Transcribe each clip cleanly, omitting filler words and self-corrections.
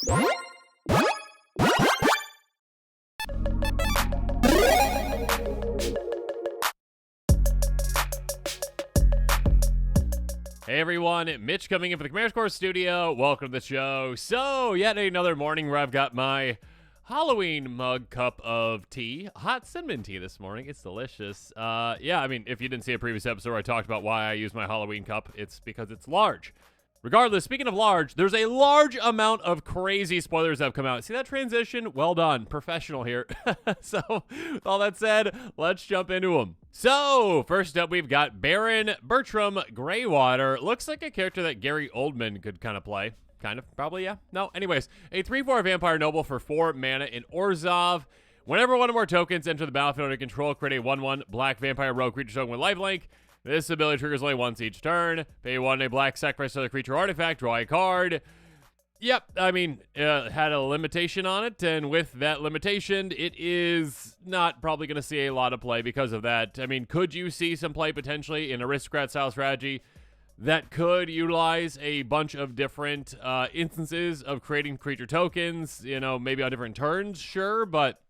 Hey everyone, Mitch coming in for the Commander Score Studio. Welcome to the show. So, yet another morning where I've got my Halloween mug cup of tea. Hot cinnamon tea this morning. It's delicious. Yeah, I mean, if you didn't see a previous episode where I talked about why I use my Halloween cup, it's because it's large. Regardless, speaking of large, there's a large amount of crazy spoilers that have come out. See that transition? Well done. Professional here. So, with all that said, let's jump into them. So, first up, we've got Baron Bertram Greywater. Looks like a character that Gary Oldman could kind of play. Kind of, probably, yeah. No, anyways, a 3/4 Vampire Noble for 4 mana in Orzhov. Whenever one or more tokens enter the battlefield under control, create a 1/1 black vampire rogue creature token with lifelink. This ability triggers only once each turn. Pay 1 a black, sacrifice another creature artifact, draw a card. Yep, I mean, had a limitation on it, and with that limitation, it is not probably going to see a lot of play because of that. I mean, could you see some play potentially in Aristocrat-style strategy that could utilize a bunch of different instances of creating creature tokens, you know, maybe on different turns? Sure, but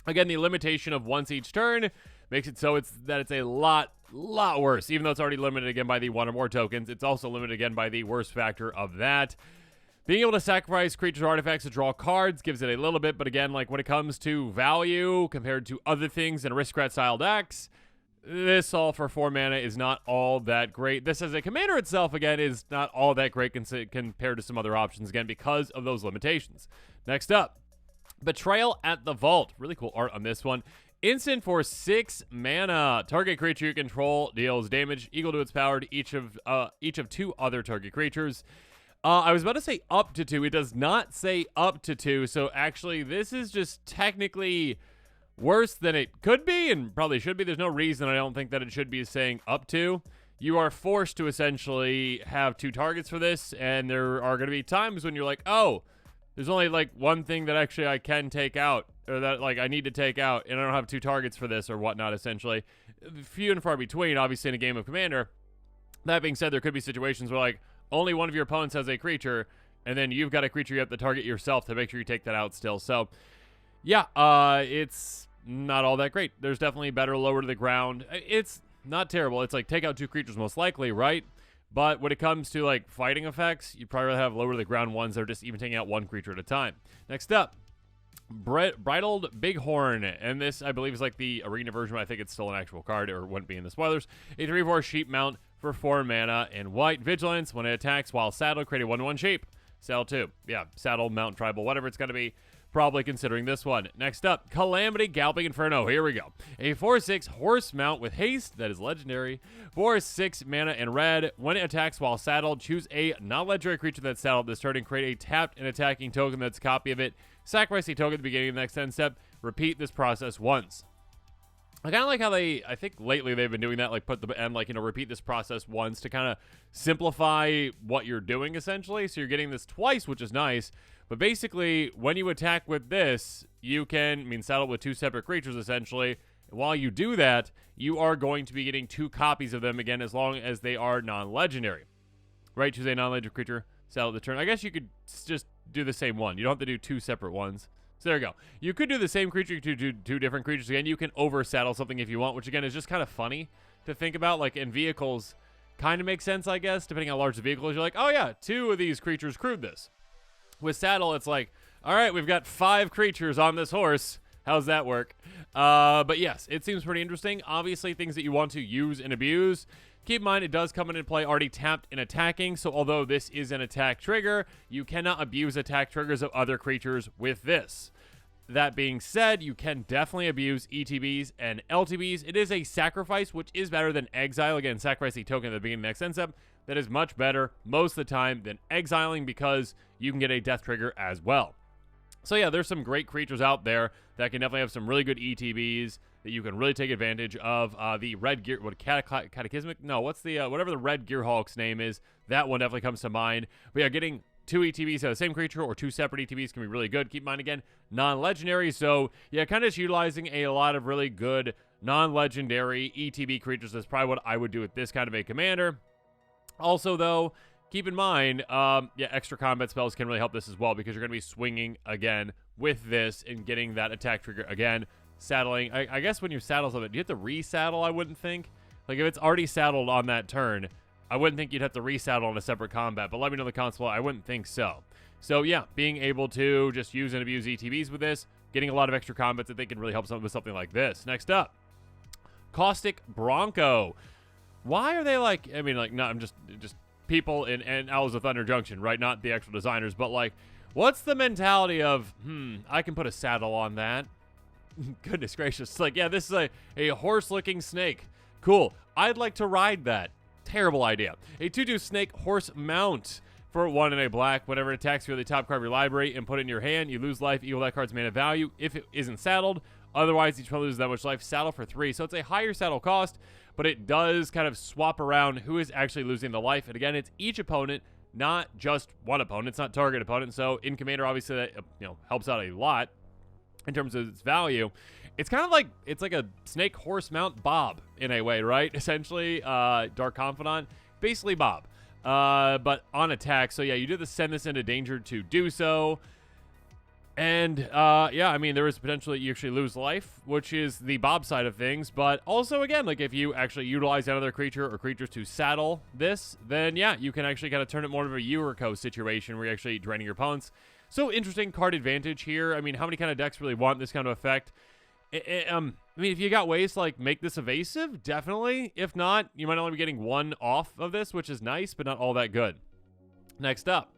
again, the limitation of once each turn makes it so it's a lot worse. Even though it's already limited again by the 1 or more tokens, it's also limited again by the worst factor of that. Being able to sacrifice creatures or artifacts to draw cards gives it a little bit, but again, like when it comes to value compared to other things in Aristocrat-style decks, this all for 4 mana is not all that great. This as a commander itself, again, is not all that great compared to some other options, again, because of those limitations. Next up, Betrayal at the Vault. Really cool art on this one. Instant for 6 mana. Target creature you control deals damage equal to its power to each of 2 other target creatures. I was about to say up to 2. It does not say up to 2, so actually this is just technically worse than it could be and probably should be. There's no reason I don't think that it should be saying up to. You are forced to essentially have 2 targets for this, and there are going to be times when you're like, oh, there's only like one thing that actually I can take out, or that like I need to take out, and I don't have 2 targets for this or whatnot, essentially. Few and far between, obviously, in a game of Commander. That being said, there could be situations where like only one of your opponents has a creature, and then you've got a creature you have to target yourself to make sure you take that out still. So, yeah, it's not all that great. There's definitely better lower to the ground. It's not terrible. It's like take out 2 creatures most likely, right? But when it comes to like fighting effects, you probably have lower to the ground ones that are just even taking out 1 creature at a time. Next up, Bridled Big Horn, and this I believe is like the arena version, but I think it's still an actual card, or wouldn't be in the spoilers. A 3/4 sheep mount for 4 mana in white. Vigilance, when it attacks while saddled, create a 1/1 sheep. Saddle 2. Yeah, saddle, mount, tribal, whatever it's going to be. Probably considering this one. Next up, Calamity, Galvanic Inferno. Here we go. A 4/6 horse mount with haste. That is legendary. For 6 mana in red. When it attacks while saddled, choose a non-legendary creature that's saddled this turn and create a tapped and attacking token that's a copy of it. Sacrifice a token at the beginning of the next end step. Repeat this process once. I kind of like how I think lately they've been doing that, like put the end, like, you know, repeat this process once to kind of simplify what you're doing, essentially. So you're getting this twice, which is nice. But basically, when you attack with this, you can, saddle with 2 separate creatures, essentially. And while you do that, you are going to be getting 2 copies of them, again, as long as they are non-legendary. Right? Choose a non-legendary creature, saddle the turn. I guess you could just do the same one. You don't have to do 2 separate ones. So there you go. You could do the same creature to do 2 different creatures. Again, you can over-saddle something if you want, which, again, is just kind of funny to think about. Like, in vehicles, kind of makes sense, I guess, depending on how large the vehicle is. You're like, oh, yeah, 2 of these creatures crewed this. With saddle, it's like, all right, we've got 5 creatures on this horse. How's that work? But yes, it seems pretty interesting. Obviously, things that you want to use and abuse. Keep in mind, it does come into play already tapped and attacking. So although this is an attack trigger, you cannot abuse attack triggers of other creatures with this. That being said, you can definitely abuse ETBs and LTBs. It is a sacrifice, which is better than Exile. Again, sacrifice a token at the beginning of the next end step. That is much better most of the time than exiling because you can get a death trigger as well. So yeah, there's some great creatures out there that can definitely have some really good ETBs that you can really take advantage of. The red gear, cataclysmic? No, what's the whatever the red gear Hulk's name is? That one definitely comes to mind. But yeah, getting 2 ETBs out of the same creature or 2 separate ETBs can be really good. Keep in mind again, non-legendary. So yeah, kind of just utilizing a lot of really good non-legendary ETB creatures. That's probably what I would do with this kind of a commander. Also, though, keep in mind, extra combat spells can really help this as well because you're going to be swinging again with this and getting that attack trigger again. Saddling, I guess when you saddle something, do you have to resaddle? I wouldn't think. Like, if it's already saddled on that turn, I wouldn't think you'd have to resaddle on a separate combat, but let me know in the console. I wouldn't think so. So, yeah, being able to just use and abuse ETBs with this, getting a lot of extra combats that they can really help with something like this. Next up, Costic Bronco. Why are they like, I mean, like, no, I'm just people in Outlaws of Thunder Junction, right? Not the actual designers, but like, what's the mentality of, I can put a saddle on that? Goodness gracious. It's like, yeah, this is a horse-looking snake. Cool. I'd like to ride that. Terrible idea. A 2/2 snake horse mount for 1 and a black. Whenever it attacks you with the top card of your library and put it in your hand, you lose life equal that card's mana value if it isn't saddled. Otherwise, each one loses that much life. Saddle for 3. So it's a higher saddle cost, but it does kind of swap around who is actually losing the life. And again, it's each opponent, not just one opponent. It's not target opponent. So in Commander, obviously, that helps out a lot in terms of its value. It's kind of like, it's like a snake horse mount Bob in a way, right? Essentially, Dark Confidant, basically Bob, but on attack. So yeah, you do send this into danger to do so. And yeah, I mean, there is potential that you actually lose life, which is the Bob side of things. But also, again, like if you actually utilize another creature or creatures to saddle this, then yeah, you can actually kind of turn it more of a Yuriko situation where you're actually draining your opponents. So interesting card advantage here. I mean, how many kind of decks really want this kind of effect? I mean, if you got ways to like make this evasive, definitely. If not, you might only be getting 1 off of this, which is nice, but not all that good. Next up,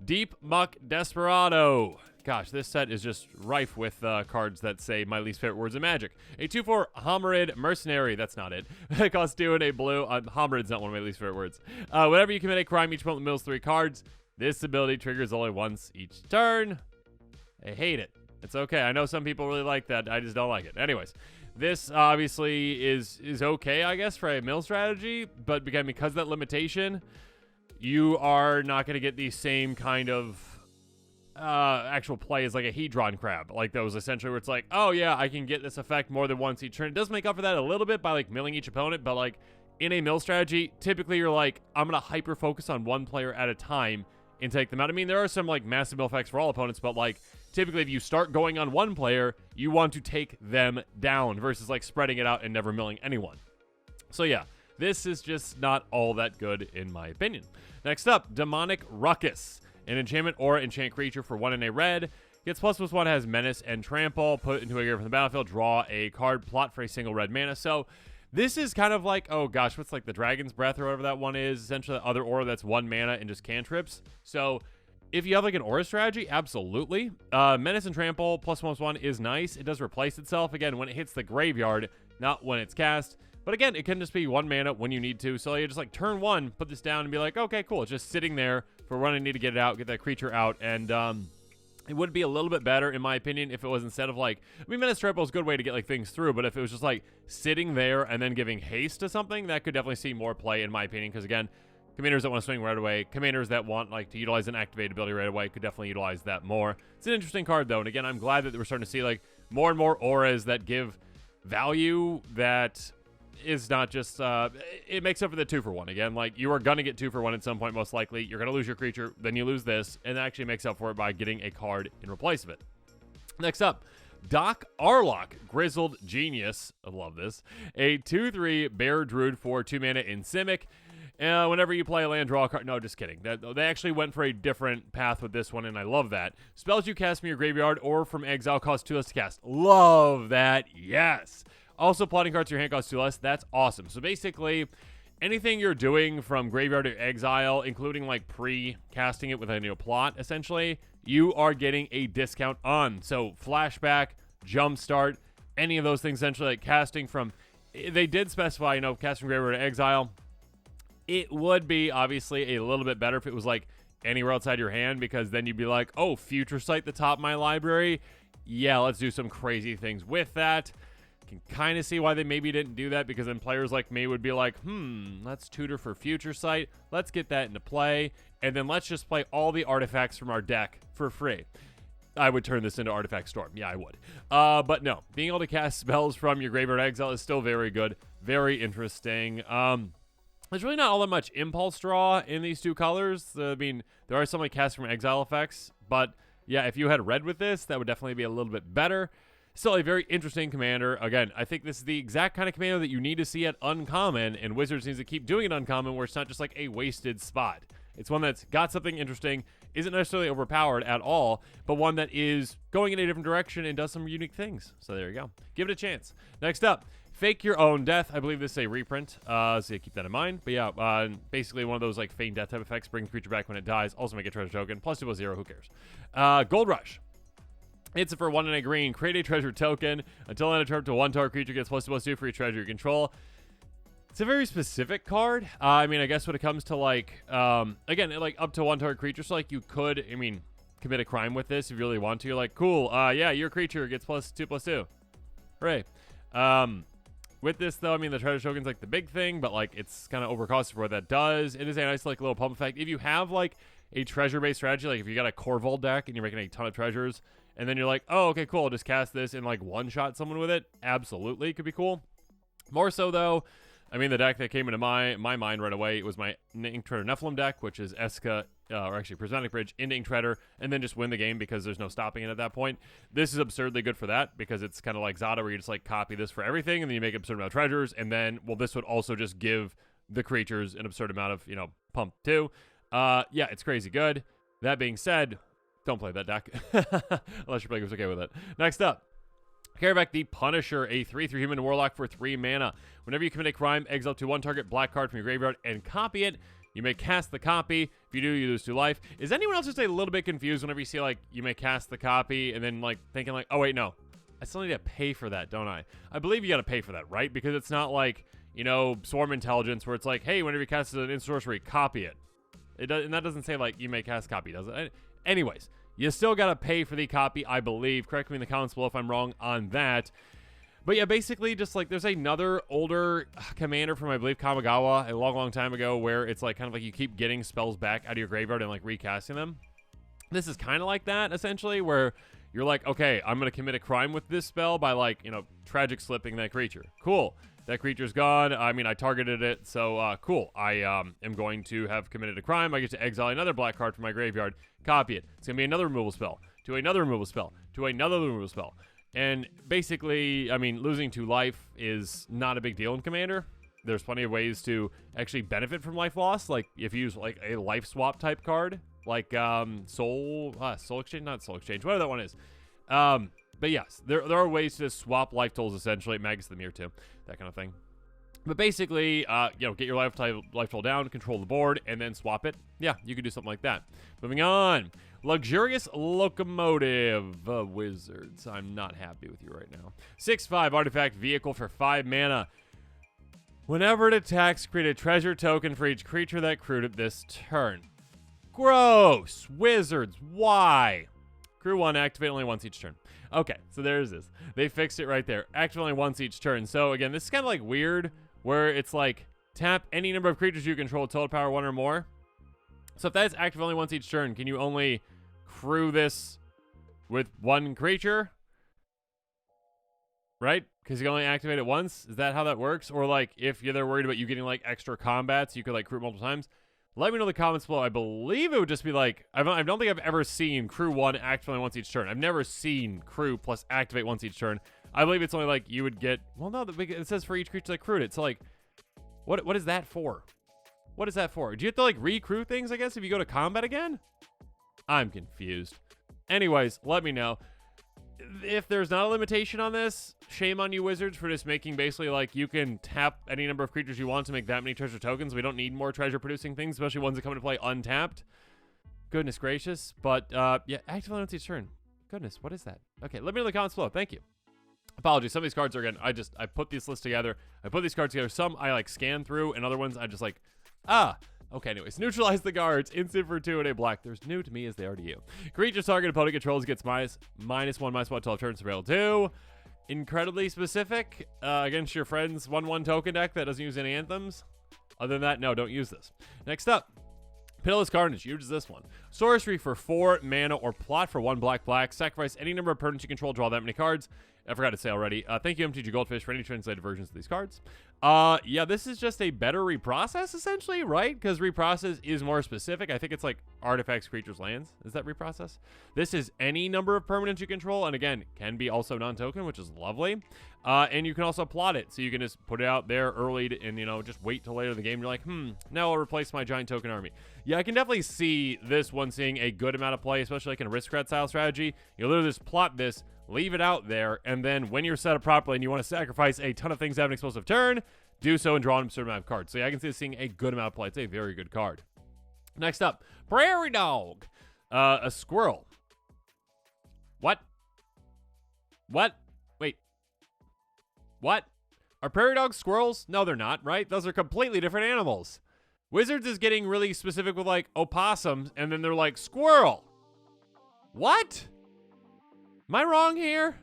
Deep Muck Desperado. Gosh, this set is just rife with cards that say my least favorite words in Magic. A 2/4 Homerid Mercenary. That's not it. It costs 2 and a blue. Homerid's not one of my least favorite words. Whenever you commit a crime, each opponent mills 3 cards. This ability triggers only once each turn. I hate it. It's okay. I know some people really like that. I just don't like it. Anyways, this obviously is okay, I guess, for a mill strategy. But again, because of that limitation, you are not going to get the same kind of actual play as like a Hedron Crab. Like those essentially where it's like, oh yeah, I can get this effect more than once each turn. It does make up for that a little bit by like milling each opponent. But like in a mill strategy, typically you're like, I'm going to hyper focus on one player at a time and take them out. I mean, there are some like massive mill effects for all opponents, but like typically if you start going on one player, you want to take them down versus like spreading it out and never milling anyone. So yeah, this is just not all that good in my opinion. Next up, Demonic Ruckus. An enchantment or enchant creature for 1 and a red. Gets ++1, has menace and trample. Put into a gear from the battlefield, draw a card, plot for a single red mana. So this is kind of like, oh gosh, what's like the Dragon's Breath or whatever that one is. Essentially the other aura that's 1 mana and just cantrips. So if you have like an aura strategy, absolutely. Menace and trample ++1 is nice. It does replace itself again when it hits the graveyard, not when it's cast. But again, it can just be 1 mana when you need to. So you just like turn 1, put this down and be like, okay, cool. It's just sitting there for when I need to get it out, get that creature out. And it would be a little bit better, in my opinion, if it was instead of like, I mean, Menace Trample is a good way to get like things through. But if it was just like sitting there and then giving haste to something, that could definitely see more play, in my opinion. Because again, commanders that want to swing right away, commanders that want like to utilize an activate ability right away could definitely utilize that more. It's an interesting card though. And again, I'm glad that we're starting to see like more and more auras that give value that is not just it makes up for the 2-for-1. Again, like you are gonna get 2-for-1 at some point, most likely. You're gonna lose your creature, then you lose this, and that actually makes up for it by getting a card in replace of it. Next up, Doc Arlock, Grizzled Genius. I love this. A 2/3 Bear Druid for 2 mana in Simic. Whenever you play a land, draw a card. No, just kidding. They actually went for a different path with this one, and I love that. Spells you cast from your graveyard or from exile cost 2 less to cast. Love that. Yes. Also, plotting cards to your hand costs 2 less. That's awesome. So basically, anything you're doing from graveyard to exile, including like pre-casting it with a new plot, essentially, you are getting a discount on. So flashback, jumpstart, any of those things, essentially, like casting from. They did specify, casting graveyard to exile. It would be obviously a little bit better if it was like anywhere outside your hand, because then you'd be like, oh, Future Sight the top of my library. Yeah, let's do some crazy things with that. Can kind of see why they maybe didn't do that, because then players like me would be like, let's tutor for Future Sight. Let's get that into play. And then let's just play all the artifacts from our deck for free. I would turn this into Artifact Storm. Yeah, I would. But no, being able to cast spells from your graveyard exile is still very good. Very interesting. there's really not all that much impulse draw in these two colors. I mean, there are some like cast from Exile effects, but yeah, if you had red with this, that would definitely be a little bit better. Still a very interesting commander. Again, I think this is the exact kind of commander that you need to see at Uncommon, and Wizards needs to keep doing it Uncommon where it's not just like a wasted spot. It's one that's got something interesting, isn't necessarily overpowered at all, but one that is going in a different direction and does some unique things. So there you go. Give it a chance. Next up, Fake Your Own Death. I believe this is a reprint, so yeah, keep that in mind. But yeah, basically one of those like feign death type effects. Bring the creature back when it dies. Also make a treasure token. Plus 2/0, who cares? Gold Rush. It's for 1 and a green. Create a treasure token. Until end of turn, to 1 target creature gets +2/+2 for your treasure you control. It's a very specific card. I mean, I guess when it comes to like, again, like up to 1 target creature, so like you could, I mean, commit a crime with this if you really want to. You're like, cool, yeah, your creature gets +2/+2. Hooray. With this, though, I mean, the treasure token's like the big thing, but like it's kind of overcosted for what that does. It is a nice like little pump effect. If you have like a treasure-based strategy, like if you got a Corval deck and you're making a ton of treasures, and then you're like, oh, okay, cool, I'll just cast this and like one-shot someone with it. Absolutely, could be cool. More so, though, I mean, the deck that came into my mind right away was my Ink Treader Nephilim deck, which is Eska, or actually Prismatic Bridge into Ink Treader, and then just win the game because there's no stopping it at that point. This is absurdly good for that because it's kind of like Zada, where you just like copy this for everything, and then you make an absurd amount of treasures, and then, well, this would also just give the creatures an absurd amount of, pump too. Yeah, it's crazy good. That being said, don't play that deck unless your player was okay with it. Next up, carry back the Punisher, a 3/3 human warlock for 3 mana. Whenever you commit a crime, exile up to 1 target black card from your graveyard and copy it. You may cast the copy. If you do, you lose 2 life. Is anyone else just a little bit confused whenever you see like you may cast the copy and then like thinking like, oh wait, no, I still need to pay for that, don't I? I believe you got to pay for that, right? Because it's not like, Swarm Intelligence where it's like, hey, whenever you cast an instant sorcery, copy it. It does, and that doesn't say like you may cast copy, does it? Anyways, you still got to pay for the copy, I believe. Correct me in the comments below if I'm wrong on that. But yeah, basically just like there's another older commander from, I believe, Kamigawa a long time ago where it's like kind of like you keep getting spells back out of your graveyard and like recasting them. This is kind of like that, essentially, where you're like, okay, I'm going to commit a crime with this spell by like, tragic slipping that creature. Cool. That creature's gone. I mean, I targeted it, so cool. I am going to have committed a crime. I get to exile another black card from my graveyard, copy it. It's going to be another removal spell, to another removal spell, to another removal spell. And basically, I mean, losing 2 life is not a big deal in Commander. There's plenty of ways to actually benefit from life loss, like if you use like a life swap type card, like Soul Exchange, not Soul Exchange, whatever that one is. But yes, there are ways to swap life totals, essentially. Magus the Mirror too, that kind of thing. But basically, get your life total down, control the board, and then swap it. Yeah, you could do something like that. Moving on. Luxurious Locomotive. Wizards. I'm not happy with you right now. 6/5 artifact vehicle for 5 mana. Whenever it attacks, create a treasure token for each creature that crewed it this turn. Gross. Wizards. Why? Crew 1, activate only once each turn. Okay, so there's this. They fixed it right there. Activate only once each turn. So again, this is kind of like weird, where it's like tap any number of creatures you control, total power 1 or more. So if that's active only once each turn, can you only crew this with 1 creature? Right? Because you can only activate it once? Is that how that works? Or like if they're worried about you getting like extra combats, you could like crew it multiple times? Let me know in the comments below. I believe it would just be like, I don't think I've ever seen crew 1 activate once each turn. I've never seen crew plus activate once each turn. I believe it's only like you would get, well, no, it says for each creature that crewed it. So like, what is that for? What is that for? Do you have to like recrew things, I guess, if you go to combat again? I'm confused. Anyways, let me know. If there's not a limitation on this, shame on you, Wizards, for just making basically like you can tap any number of creatures you want to make that many treasure tokens. We don't need more treasure producing things, especially ones that come into play untapped. Goodness gracious. But yeah, activate once each turn. Goodness, what is that? Okay, let me know in the comments below. Thank you. Apologies. Some of these cards are, again, I put this list together. I put these cards together. Some I like scan through, and other ones I just like, okay, anyways. Neutralize the guards. Instant for 2 and a black. They're as new to me as they are to you. Creatures target opponent controls gets -1/-1 12 turns to rail 2. Incredibly specific against your friend's 1/1 token deck that doesn't use any anthems. Other than that, no, don't use this. Next up, Pis Carnage. Use this one. Sorcery for 4 mana or plot for 1 black. Sacrifice any number of opponents you control. Draw that many cards. I forgot to say already. Thank you, MTG Goldfish, for any translated versions of these cards. Yeah, this is just a better reprocess, essentially, right? Because reprocess is more specific. I think it's like artifacts, creatures, lands. Is that reprocess? This is any number of permanents you control, and again, can be also non-token, which is lovely. And you can also plot it, so you can just put it out there early and, you know, just wait till later in the game. You're like, now I'll replace my giant token army. Yeah, I can definitely see this one seeing a good amount of play, especially like in a Aristocrat style strategy. You literally just plot this, leave it out there, and then when you're set up properly and you want to sacrifice a ton of things to have an explosive turn, do so and draw a certain amount of cards. So yeah, I can see this seeing a good amount of play. It's a very good card. Next up, Prairie Dog. A squirrel. What? Wait. What? Are prairie dogs squirrels? No, they're not, right? Those are completely different animals. Wizards is getting really specific with like opossums, and then they're like squirrel. What? Am I wrong here?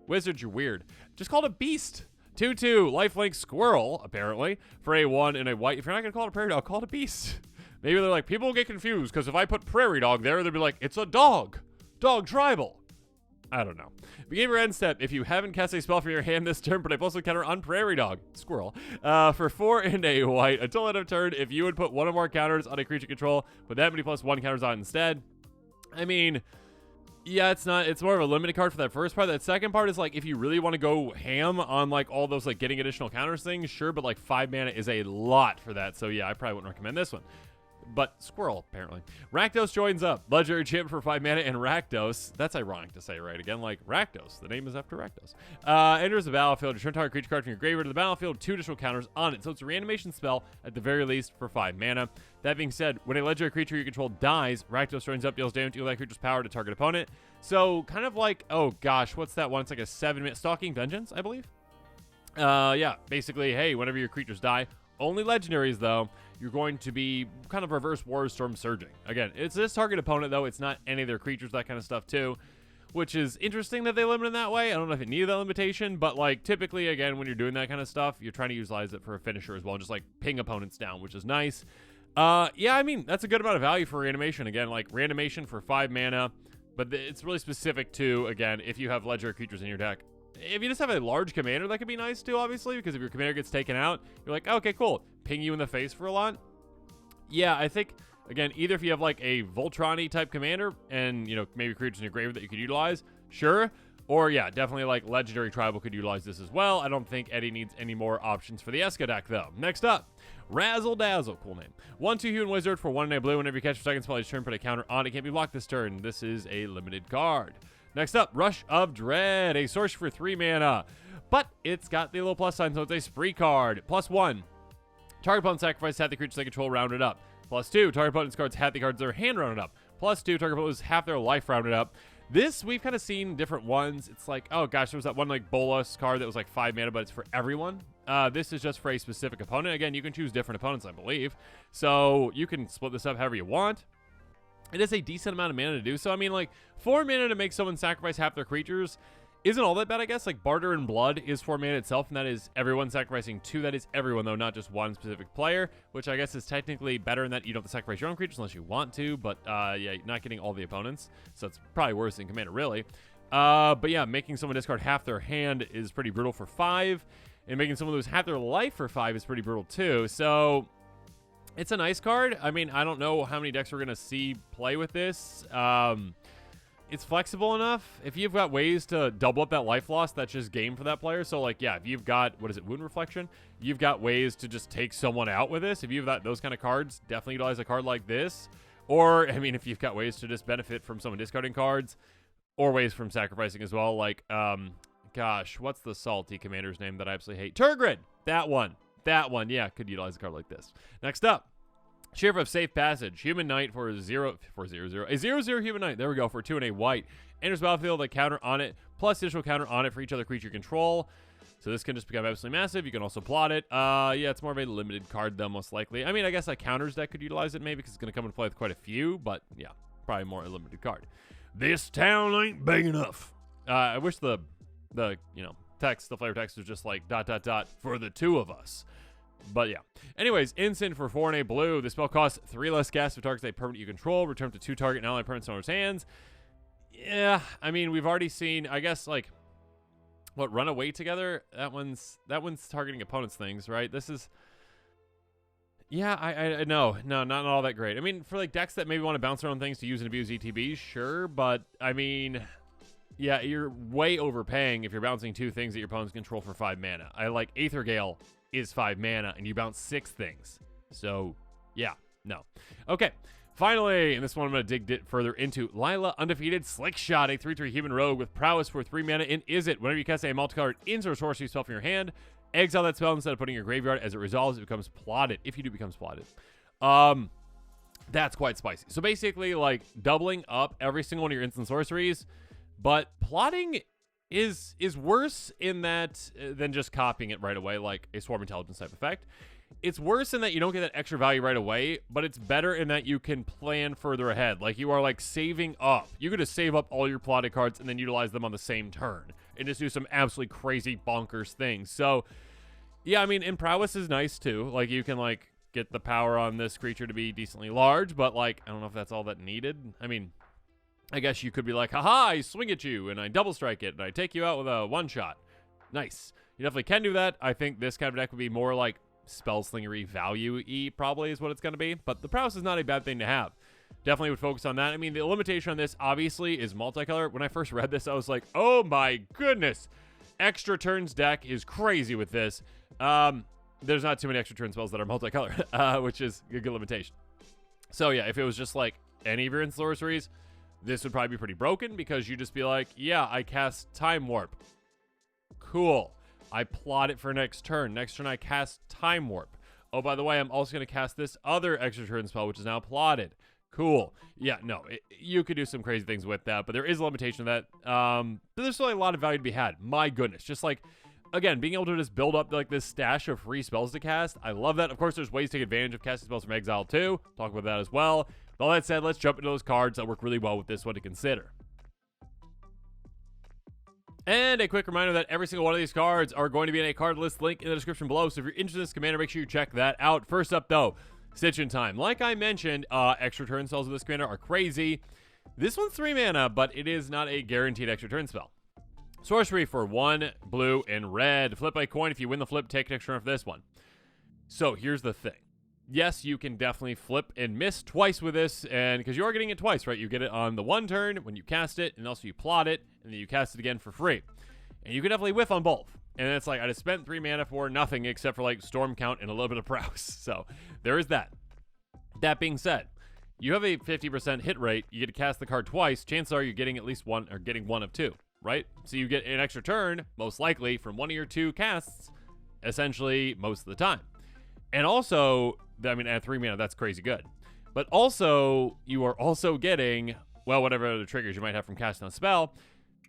Wizards, you're weird. Just call it a beast. 2/2 lifelink squirrel, apparently, for a 1 and a white. If you're not going to call it a prairie dog, call it a beast. Maybe they're like, people will get confused because if I put prairie dog there, they'll be like, it's a dog. Dog tribal. I don't know. Begin your end step. If you haven't cast a spell from your hand this turn, but I've also counter on prairie dog, squirrel, for 4 and a white. Until end of turn, if you would put one or more counters on a creature control, put that many +1 counters on instead. I mean, yeah, it's more of a limited card for that first part. That second part is like, if you really want to go ham on like all those like getting additional counters things, sure, but like 5 mana is a lot for that. So yeah, I probably wouldn't recommend this one. But squirrel, apparently. Rakdos joins up. Legendary champ for 5 mana and Rakdos. That's ironic to say, right? Again, like Rakdos. The name is after Rakdos. Enters the battlefield. Return target creature card from your graveyard to the battlefield. 2 additional counters on it. So it's a reanimation spell at the very least for 5 mana. That being said, when a legendary creature you control dies, Rakdos joins up, deals damage to that creature's power to target opponent. So kind of like, oh gosh, what's that one? It's like a 7-minute Stalking Vengeance, I believe. Yeah, basically, hey, whenever your creatures die, only legendaries though, you're going to be kind of reverse War Storm Surging. Again, it's this target opponent though, it's not any of their creatures, that kind of stuff too, which is interesting that they limit in that way. I don't know if it needed that limitation, but like typically, again, when you're doing that kind of stuff, you're trying to utilize it for a finisher as well, just like ping opponents down, which is nice. Yeah, I mean, that's a good amount of value for reanimation. Again, like reanimation for 5 mana, but it's really specific to, again, if you have legendary creatures in your deck. If you just have a large commander, that could be nice too, obviously, because if your commander gets taken out, you're like, okay, cool. Ping you in the face for a lot. Yeah, I think, again, either if you have like a Voltron-y type commander and, you know, maybe creatures in your graveyard that you could utilize, sure. Or, yeah, definitely like legendary tribal could utilize this as well. I don't think Eddie needs any more options for the Esca deck, though. Next up, Razzle Dazzle. Cool name. 1/2 human wizard for 1 and a blue. Whenever you catch your second spell each turn, put a counter on it. Can't be blocked this turn. This is a limited card. Next up, Rush of Dread, a sorcery for 3 mana, but it's got the little plus sign, so it's a spree card. +1, target opponent sacrifice half the creatures they control rounded up. +2, target opponent's cards half the cards in their hand rounded up. +2, target opponent loses half their life rounded up. This, we've kind of seen different ones. It's like, oh gosh, there was that one like Bolas card that was like 5 mana, but it's for everyone. This is just for a specific opponent. Again, you can choose different opponents, I believe. So you can split this up however you want. It is a decent amount of mana to do so. I mean, like, 4 mana to make someone sacrifice half their creatures isn't all that bad, I guess. Like, Barter and Blood is 4 mana itself, and that is everyone sacrificing 2. That is everyone, though, not just one specific player, which I guess is technically better in that you don't have to sacrifice your own creatures unless you want to, but, yeah, you're not getting all the opponents, so it's probably worse than Commander, really. But, yeah, making someone discard half their hand is pretty brutal for 5, and making someone lose half their life for 5 is pretty brutal, too, so it's a nice card. I mean, I don't know how many decks we're going to see play with this. It's flexible enough. If you've got ways to double up that life loss, that's just game for that player. So, like, yeah, if you've got, what is it, Wound Reflection? You've got ways to just take someone out with this. If you've got those kind of cards, definitely utilize a card like this. Or, I mean, if you've got ways to just benefit from someone discarding cards, or ways from sacrificing as well. Like, gosh, what's the salty commander's name that I absolutely hate? Turgid! That one, yeah, could utilize a card like this. Next up, Sheriff of Safe Passage, Human Knight for 0/0, a 0/0 Human Knight. There we go, for 2 and a white. Enters battlefield, a counter on it, plus additional counter on it for each other creature you control. So this can just become absolutely massive. You can also plot it. Yeah, it's more of a limited card though, most likely. I mean, I guess a counters deck could utilize it maybe because it's going to come into play with quite a few, but yeah, probably more a limited card. This town ain't big enough. I wish the you know, text, the flavor text was just like ... for the 2 of us. But yeah. Anyways, Instant for 4 and a blue. The spell costs 3 less gas to target a permanent you control. Return to 2 target and ally permanents in owner's hands. Yeah, I mean, we've already seen, I guess, like, What, run away together? That one's targeting opponents' things, right? This is... Yeah, I no, not all that great. I mean, for like decks that maybe want to bounce around things to use and abuse ETBs, sure, but I mean, yeah, you're way overpaying if you're bouncing 2 things that your opponents control for 5 mana. I like Aether Gale is 5 mana, and you bounce 6 things. So, yeah, no. Okay, finally, and this one I'm going to dig further into, Lila Undefeated Slickshot, a 3/3 human rogue with prowess for 3 mana, and is it? Whenever you cast a multicolored instant or sorcery spell from your hand, exile that spell instead of putting in your graveyard. As it resolves, it becomes plotted. If you do, becomes plotted. That's quite spicy. So basically, like, doubling up every single one of your instant sorceries, but plotting is worse in that than just copying it right away, like a Swarm Intelligence type effect. It's worse in that you don't get that extra value right away, but it's better in that you can plan further ahead. Like, you are, like, saving up. You could just save up all your plotted cards and then utilize them on the same turn and just do some absolutely crazy bonkers things. So, yeah, I mean, and prowess is nice, too. Like, you can, like, get the power on this creature to be decently large, but, like, I don't know if that's all that needed. I mean, I guess you could be like, haha, I swing at you, and I double strike it, and I take you out with a one-shot. Nice. You definitely can do that. I think this kind of deck would be more, like, spell-slingery value-y, probably, is what it's going to be. But the prowess is not a bad thing to have. Definitely would focus on that. I mean, the limitation on this, obviously, is multicolor. When I first read this, I was like, oh my goodness. Extra turns deck is crazy with this. There's not too many extra turn spells that are multicolor, which is a good limitation. So yeah, if it was just like any of your instant sorceries, this would probably be pretty broken because you'd just be like, yeah, I cast Time Warp. Cool. I plot it for next turn. Next turn I cast Time Warp. Oh, by the way, I'm also going to cast this other extra turn spell, which is now plotted. Cool. Yeah, no, you could do some crazy things with that, but there is a limitation of that. But there's still a lot of value to be had. My goodness. Just like, again, being able to just build up like this stash of free spells to cast. I love that. Of course, there's ways to take advantage of casting spells from Exile too. Talk about that as well. With all that said, let's jump into those cards that work really well with this one to consider. And a quick reminder that every single one of these cards are going to be in a card list link in the description below. So if you're interested in this commander, make sure you check that out. First up, though, Stitch in Time. Like I mentioned, extra turn spells with this commander are crazy. This one's 3 mana, but it is not a guaranteed extra turn spell. Sorcery for 1, blue, and red. Flip a coin. If you win the flip, take an extra turn for this one. So here's the thing. Yes, you can definitely flip and miss twice with this, and because you are getting it twice, right? You get it on the one turn when you cast it, and also you plot it, and then you cast it again for free. And you can definitely whiff on both. And it's like, I just spent 3 mana for nothing except for like Storm Count and a little bit of prowess. So there is that. That being said, you have a 50% hit rate. You get to cast the card twice. Chances are you're getting at least one, or getting one of 2, right? So you get an extra turn, most likely, from one of your 2 casts, essentially most of the time. And also, I mean, at 3 mana, that's crazy good. But also, you are also getting, well, whatever other triggers you might have from casting a spell.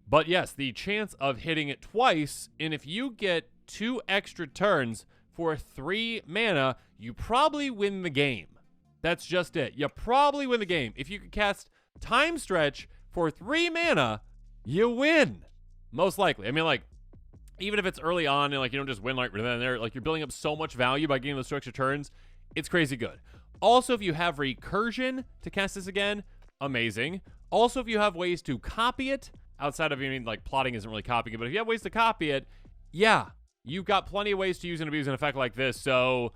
But yes, the chance of hitting it twice, and if you get 2 extra turns for 3 mana, you probably win the game. That's just it. You probably win the game. If you could cast Time Stretch for 3 mana, you win. Most likely. I mean, like, even if it's early on and, like, you don't just win right then and there, like, you're building up so much value by getting those 2 extra turns, it's crazy good. Also, if you have Recursion to cast this again, amazing. Also, if you have ways to copy it, outside of, I mean, like, plotting isn't really copying it, but if you have ways to copy it, yeah, you've got plenty of ways to use and abuse an effect like this. So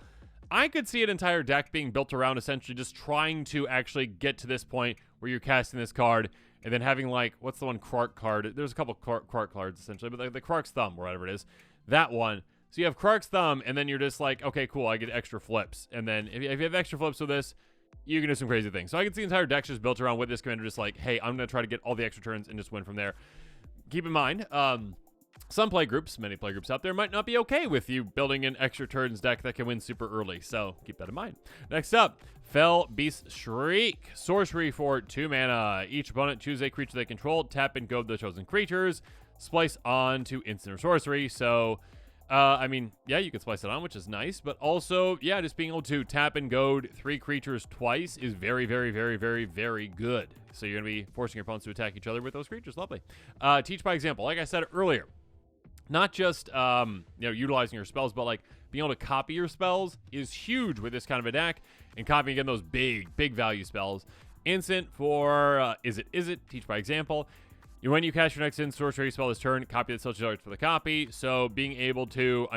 I could see an entire deck being built around essentially just trying to actually get to this point where you're casting this card and then having, like, what's the one Quark card? There's a couple Quark cards, essentially, but like the Quark's Thumb, or whatever it is, that one. So you have Quark's Thumb, and then you're just like, okay, cool, I get extra flips. And then if you have extra flips with this, you can do some crazy things. So I can see the entire deck just built around with this commander, just like, hey, I'm going to try to get all the extra turns and just win from there. Keep in mind, some play groups, many play groups out there, might not be okay with you building an extra turns deck that can win super early. So keep that in mind. Next up, Fell Beast Shriek. Sorcery for 2 mana. Each opponent choose a creature they control, tap and goad the chosen creatures, splice on to instant or sorcery. So I mean, yeah, you can splice it on, which is nice, but also, yeah, just being able to tap and goad 3 creatures twice is very, very, very, very, very good. So you're going to be forcing your opponents to attack each other with those creatures. Lovely. Teach by example. Like I said earlier, not just, utilizing your spells, but, like, being able to copy your spells is huge with this kind of a deck, and copying again those big, big value spells. Instant for, is it, teach by example. When you cast your next in sorcery spell this turn, copy the spell target for the copy. So being able to,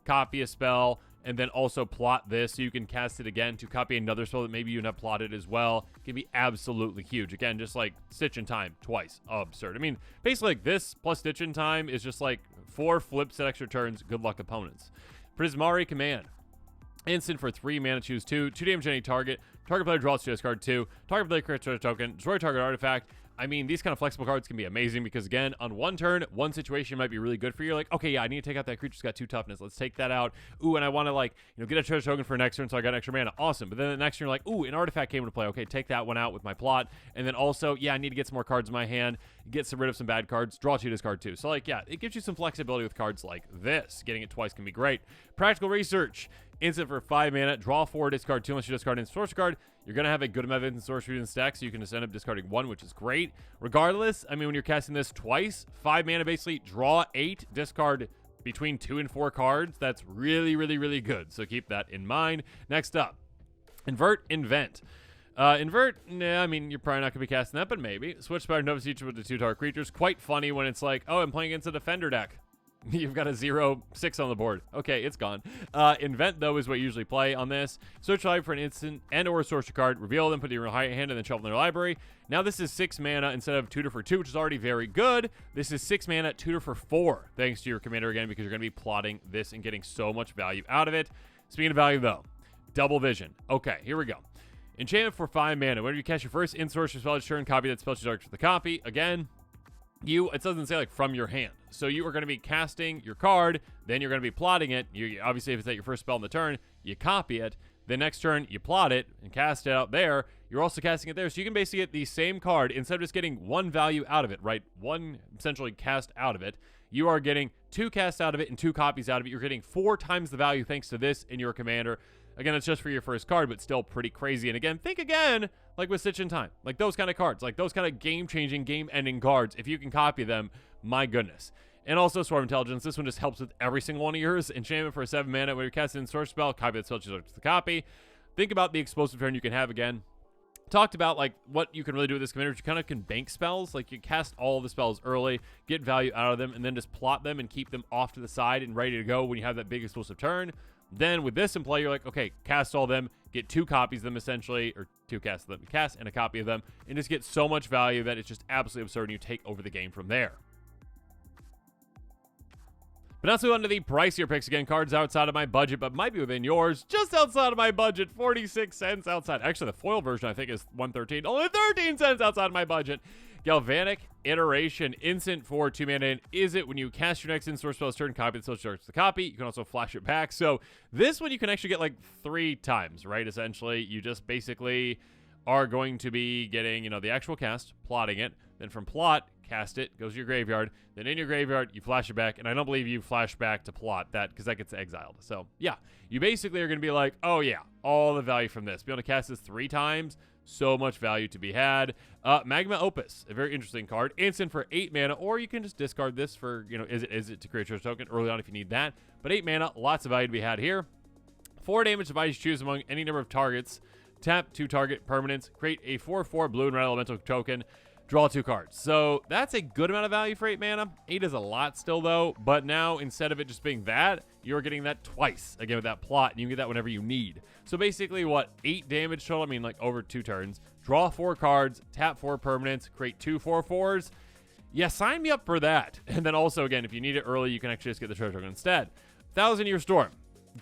copy a spell and then also plot this so you can cast it again to copy another spell that maybe you have plotted as well can be absolutely huge. Again, just like Stitch in Time twice. Absurd. I mean, basically like this plus Stitch in Time is just like 4 flips at extra turns. Good luck, opponents. Prismari Command. Instant for 3 mana, choose 2. 2 damage to any target. Target player draws 2, discard 2. Target player creates a token. Destroy target artifact. I mean, these kind of flexible cards can be amazing because, again, on one turn, one situation might be really good for you. You're like, okay, yeah, I need to take out that creature's got 2 toughness. Let's take that out. Ooh, and I want to, get a treasure token for next turn, so I got extra mana. Awesome. But then the next turn, you're like, ooh, an artifact came into play. Okay, take that one out with my plot. And then also, yeah, I need to get some more cards in my hand, get rid of some bad cards, draw 2, discard 2. So, yeah, it gives you some flexibility with cards like this. Getting it twice can be great. Practical Research. Instant for 5 mana, draw 4, discard 2 unless you discard an sorcery card. You're going to have a good amount of instant sorcery in the stack, so you can just end up discarding 1, which is great. Regardless, when you're casting this twice, 5 mana basically, draw 8, discard between 2 and 4 cards. That's really, really, really good, so keep that in mind. Next up, Invert, Invent. Invert, you're probably not going to be casting that, but maybe. Switch power Nova Siege with the 2 target creatures. Quite funny when it's like, oh, I'm playing against a Defender deck. You've got a 0/6 on the board. Okay, it's gone. Invent, though, is what you usually play on this. Search library for an instant and or a sorcery card. Reveal them, put it in your hand, and then shuffle in their library. Now this is 6 mana instead of tutor for 2, which is already very good. This is 6 mana, tutor for 4, thanks to your commander again, because you're going to be plotting this and getting so much value out of it. Speaking of value, though, Double Vision. Okay, here we go. Enchantment for 5 mana. Whenever you cast your first in-sorcery spell each turn, copy that spell target for the copy. Again, it doesn't say like from your hand. So you are going to be casting your card, then you're going to be plotting it. You obviously, if it's at your first spell in the turn, you copy it. The next turn, you plot it and cast it out there. You're also casting it there. So you can basically get the same card instead of just getting 1 value out of it, right? 1 essentially cast out of it. You are getting 2 casts out of it and 2 copies out of it. You're getting 4 times the value thanks to this in your commander. Again, it's just for your first card, but still pretty crazy. And again, think again, like with Stitch in Time. Like those kind of cards. Like those kind of game-changing, game-ending cards. If you can copy them, my goodness. And also Swarm Intelligence. This one just helps with every single one of yours. Enchantment for 7 mana. When you're casting Sorcery Spell, copy that spell to the copy. Think about the explosive turn you can have again. Talked about like what you can really do with this commander. You kind of can bank spells. Like you cast all the spells early, get value out of them, and then just plot them and keep them off to the side and ready to go when you have that big explosive turn. Then with this in play, you're like, okay, cast all them, get 2 copies of them essentially, or 2 casts of them, cast and a copy of them, and just get so much value that it's just absolutely absurd, and you take over the game from there. But now let's move on to the pricier picks. Again, cards outside of my budget, but might be within yours. Just outside of my budget, 46 cents outside. Actually, the foil version, I think, is 113. Only 13 cents outside of my budget. Galvanic Iteration, instant for 2 mana. And is it when you cast your next in-source spell turn, copy the social charge to the copy. You can also flash it back. So this one you can actually get like 3 times, right? Essentially, you just basically are going to be getting, the actual cast, plotting it. Then from plot, cast it, goes to your graveyard. Then in your graveyard, you flash it back. And I don't believe you flash back to plot that because that gets exiled. So yeah, you basically are going to be like, oh yeah, all the value from this. Be able to cast this 3 times. So much value to be had. Magma Opus, a very interesting card. Instant for 8 mana, or you can just discard this for, is it to create a treasure token early on if you need that. But 8 mana, lots of value to be had here. 4 damage device, choose among any number of targets. Tap 2 target permanents. Create a 4/4 blue and red elemental token. Draw 2 cards. So that's a good amount of value for 8 mana. 8 is a lot still, though. But now, instead of it just being that, you're getting that twice, again, with that plot. And you can get that whenever you need. So basically, 8 damage total? Over 2 turns. Draw 4 cards. Tap 4 permanents. Create 2 4/4s. Yeah, sign me up for that. And then also, again, if you need it early, you can actually just get the treasure token instead. 1,000-Year Storm.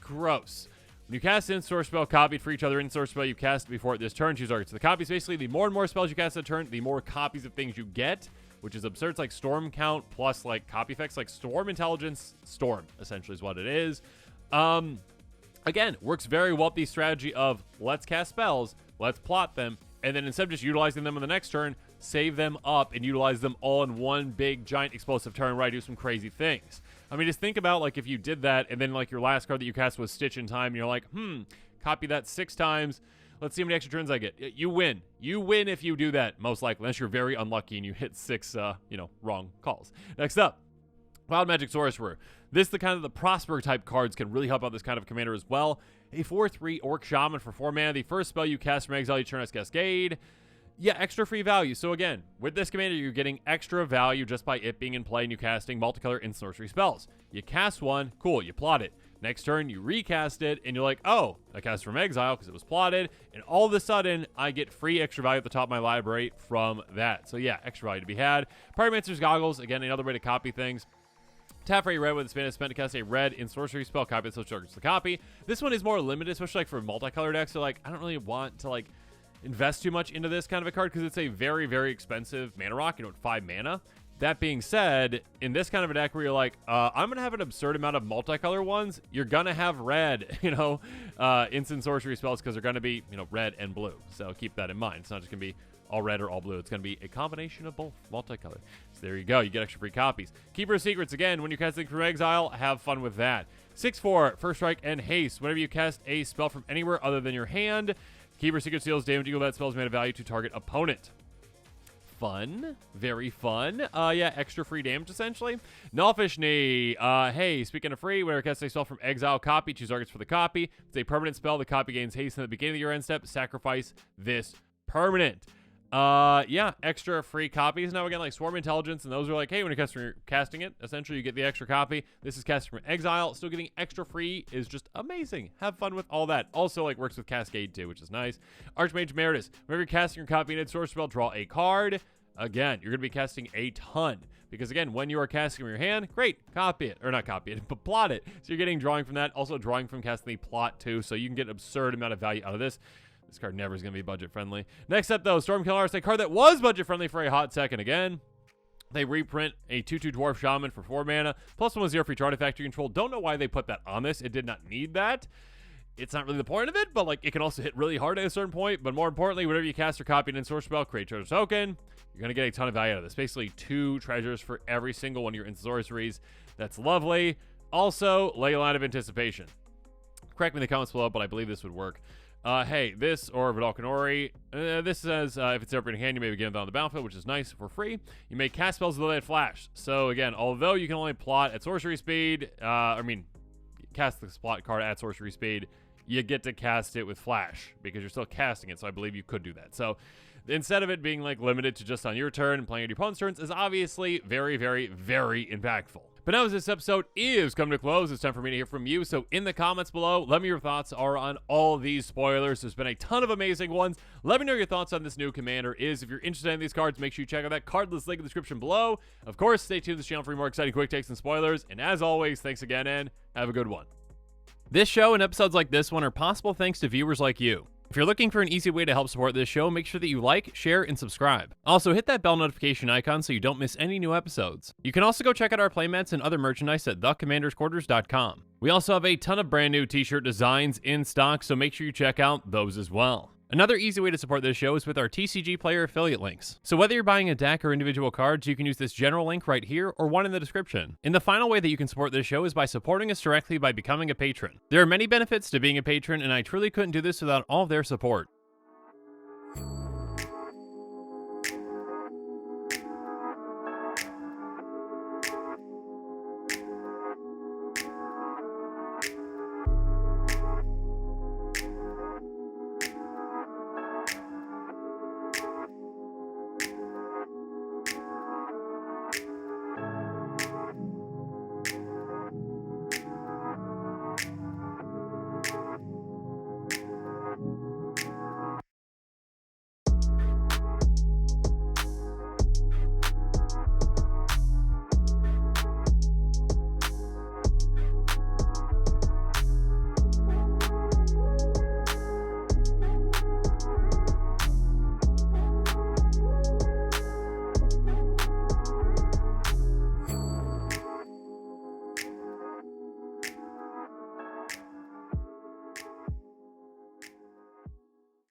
Gross. When you cast in-source spell copied for each other in-source spell you cast before this turn, choose targets. So the copies, basically, the more and more spells you cast a turn, the more copies of things you get, which is absurd. It's like Storm count plus, copy effects. Like Storm Intelligence, Storm, essentially, is what it is. Again, works very well with the strategy of let's cast spells, let's plot them, and then instead of just utilizing them on the next turn, save them up and utilize them all in one big, giant, explosive turn where I do some crazy things. Just think about, if you did that, and then, your last card that you cast was Stitch in Time, and you're like, copy that 6 times. Let's see how many extra turns I get. You win. You win if you do that, most likely, unless you're very unlucky and you hit 6, wrong calls. Next up, Wild Magic Sorcerer. This, the Prosper type cards can really help out this kind of commander as well. A 4/3 Orc Shaman for 4 mana. The first spell you cast from exile, you turn as Cascade. Yeah, extra free value. So again, with this commander, you're getting extra value just by it being in play and you casting multicolor and sorcery spells. You cast one, cool, you plot it. Next turn, you recast it, and you're like, oh, I cast from Exile because it was plotted, and all of a sudden, I get free extra value at the top of my library from that. So yeah, extra value to be had. Pyromancer's Goggles, again, another way to copy things. Tap for a red with the spin is spent to cast a red in sorcery spell, copy it so it triggers the copy. This one is more limited, especially like for multicolor decks, so like, I don't really want to like invest too much into this kind of a card because it's a very, very expensive mana rock, at 5 mana. That being said, in this kind of a deck where you're like, I'm going to have an absurd amount of multicolor ones, you're going to have red, instant sorcery spells because they're going to be, red and blue. So keep that in mind. It's not just going to be all red or all blue. It's going to be a combination of both multicolor. So there you go. You get extra free copies. Keeper of Secrets, again, when you're casting from Exile, have fun with that. 6/4, First Strike and Haste. Whenever you cast a spell from anywhere other than your hand, Keeper of Secrets deals damage equal to that spell's mana value to target opponent. Fun. Very fun. Yeah, extra free damage, essentially. Nullfish Knee. Hey, speaking of free, whenever cast a spell from Exile, copy, choose targets for the copy. If it's a permanent spell, the copy gains haste in the beginning of your end step. Sacrifice this permanent. Yeah, extra free copies. Now, again, like Swarm Intelligence, and those are like, hey, when you're casting it, essentially you get the extra copy. This is casting from Exile. Still getting extra free is just amazing. Have fun with all that. Also, like, works with Cascade, too, which is nice. Archmage Emeritus. Whenever you're casting or copying a source spell, draw a card. Again, you're going to be casting a ton. Because, again, when you are casting from your hand, great, copy it. Or not copy it, but plot it. So you're getting drawing from that. Also drawing from casting the plot, too. So you can get an absurd amount of value out of this. This card never is going to be budget-friendly. Next up, though, Stormkiller Arts, a card that was budget-friendly for a hot second again. They reprint a 2/2 Dwarf Shaman for 4 mana, plus 1/0 for each artifact you control. Don't know why they put that on this. It did not need that. It's not really the point of it, but like it can also hit really hard at a certain point. But more importantly, whenever you cast or copy an in-source spell, create treasure token, you're going to get a ton of value out of this. Basically 2 treasures for every single one of your in-sorceries. That's lovely. Also, Leyline of Anticipation. Correct me in the comments below, but I believe this would work. Hey, this or Vidal Canori, this says if it's up in your hand, you may begin it on the battlefield, which is nice for free. You may cast spells with that flash. So again, although you can only plot at sorcery speed, cast the plot card at sorcery speed, you get to cast it with flash because you're still casting it. So I believe you could do that. So instead of it being like limited to just on your turn and playing on your opponent's turns is obviously very, very, very impactful. But now as this episode is coming to close, it's time for me to hear from you. So in the comments below, let me know your thoughts are on all these spoilers. There's been a ton of amazing ones. Let me know your thoughts on this new commander is. If you're interested in these cards, make sure you check out that card list link in the description below. Of course, stay tuned to this channel for more exciting quick takes and spoilers. And as always, thanks again and have a good one. This show and episodes like this one are possible thanks to viewers like you. If you're looking for an easy way to help support this show, make sure that you like, share, and subscribe. Also, hit that bell notification icon so you don't miss any new episodes. You can also go check out our playmats and other merchandise at thecommandersquarters.com. We also have a ton of brand new t-shirt designs in stock, so make sure you check out those as well. Another easy way to support this show is with our TCG Player affiliate links. So whether you're buying a deck or individual cards, you can use this general link right here or one in the description. And the final way that you can support this show is by supporting us directly by becoming a patron. There are many benefits to being a patron, and I truly couldn't do this without all of their support.